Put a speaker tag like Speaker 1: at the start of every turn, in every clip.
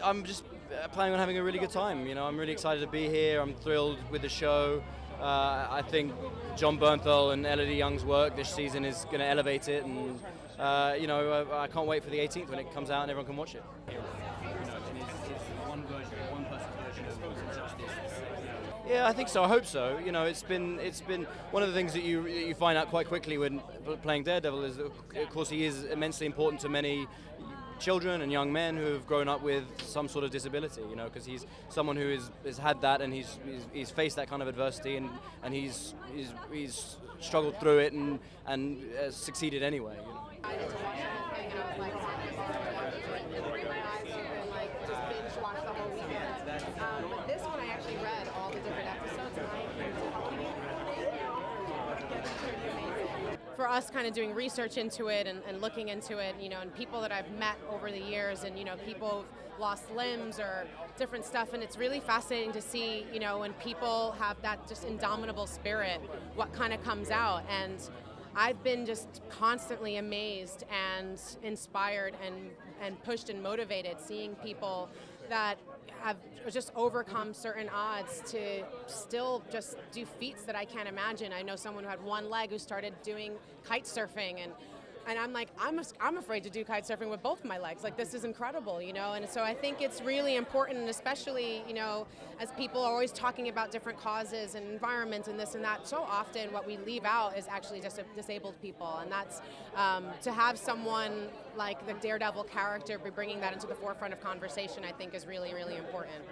Speaker 1: I'm just planning on having a really good time. I'm really excited to be here. I'm thrilled with the show. I think Jon Bernthal and Elodie Young's work this season is going to elevate it, and I can't wait for the 18th when it comes out and everyone can watch it. Yeah, I think so. I hope so. It's been one of the things that you find out quite quickly when playing Daredevil is that, of course, he is immensely important to many children and young men who have grown up with some sort of disability. Because he's someone who has had that, and he's faced that kind of adversity, and he's struggled through it and succeeded anyway.
Speaker 2: This one I actually read all the different episodes, and for us kind of doing research into it and looking into it, and people that I've met over the years, and people who've lost limbs or different stuff, and it's really fascinating to see, when people have that just indomitable spirit, what kind of comes out. And I've been just constantly amazed and inspired and pushed and motivated seeing people that have just overcome certain odds to still just do feats that I can't imagine. I know someone who had one leg who started doing kite surfing, and I'm like, I'm afraid to do kite surfing with both of my legs. Like, this is incredible, and so I think it's really important, especially, as people are always talking about different causes and environments and this and that, so often what we leave out is actually just disabled people, and that's to have someone like the Daredevil character be bringing that into the forefront of conversation, I think is really, really important.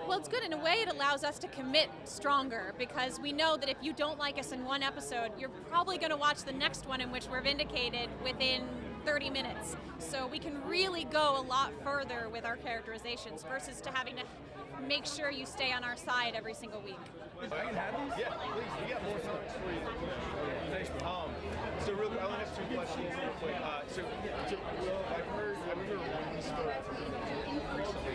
Speaker 3: Well, it's good. In a way, it allows us to commit stronger, because we know that if you don't like us in one episode, you're probably going to watch the next one in which we're vindicated within 30 minutes. So we can really go a lot further with our characterizations versus to having to make sure you stay on our side every single week.
Speaker 4: I can have these? Yeah, please. We got more songs for you. Thanks. So real quick, I only have two questions real quick. So Will, I remember when we spoke recently,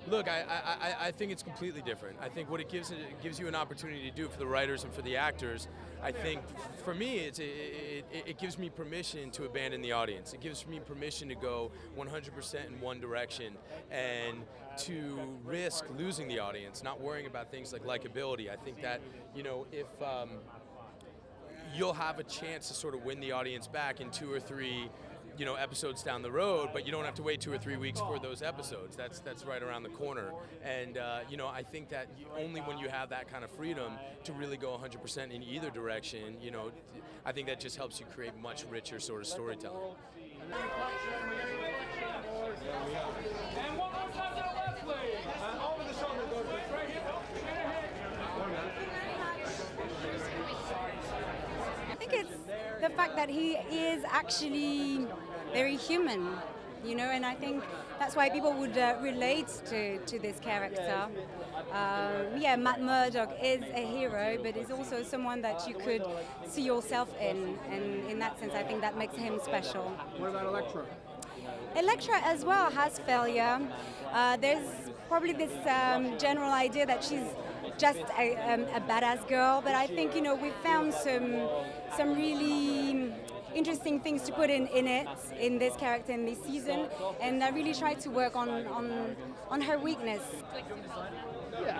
Speaker 5: Look, I think it's completely different. I think what it gives you an opportunity to do for the writers and for the actors. I think for me, it gives me permission to abandon the audience. It gives me permission to go 100% in one direction and to risk losing the audience, not worrying about things like likability. I think that, if you'll have a chance to sort of win the audience back in 2 or 3 episodes down the road, but you don't have to wait 2 or 3 weeks for those episodes. That's right around the corner. And, I think that only when you have that kind of freedom to really go 100% in either direction, I think that just helps you create much richer sort of storytelling.
Speaker 6: And one more time to the left, please. Over the shoulder, right here.
Speaker 7: I think it's the fact that he is actually very human, and I think that's why people would relate to this character. Matt Murdock is a hero, but he's also someone that you could see yourself in, and in that sense I think that makes him special.
Speaker 8: What about Elektra?
Speaker 7: Elektra as well has failure. There's probably this general idea that she's just a badass girl, but I think we found some really interesting things to put in this character in this season, and I really tried to work on her weakness.
Speaker 1: Yeah.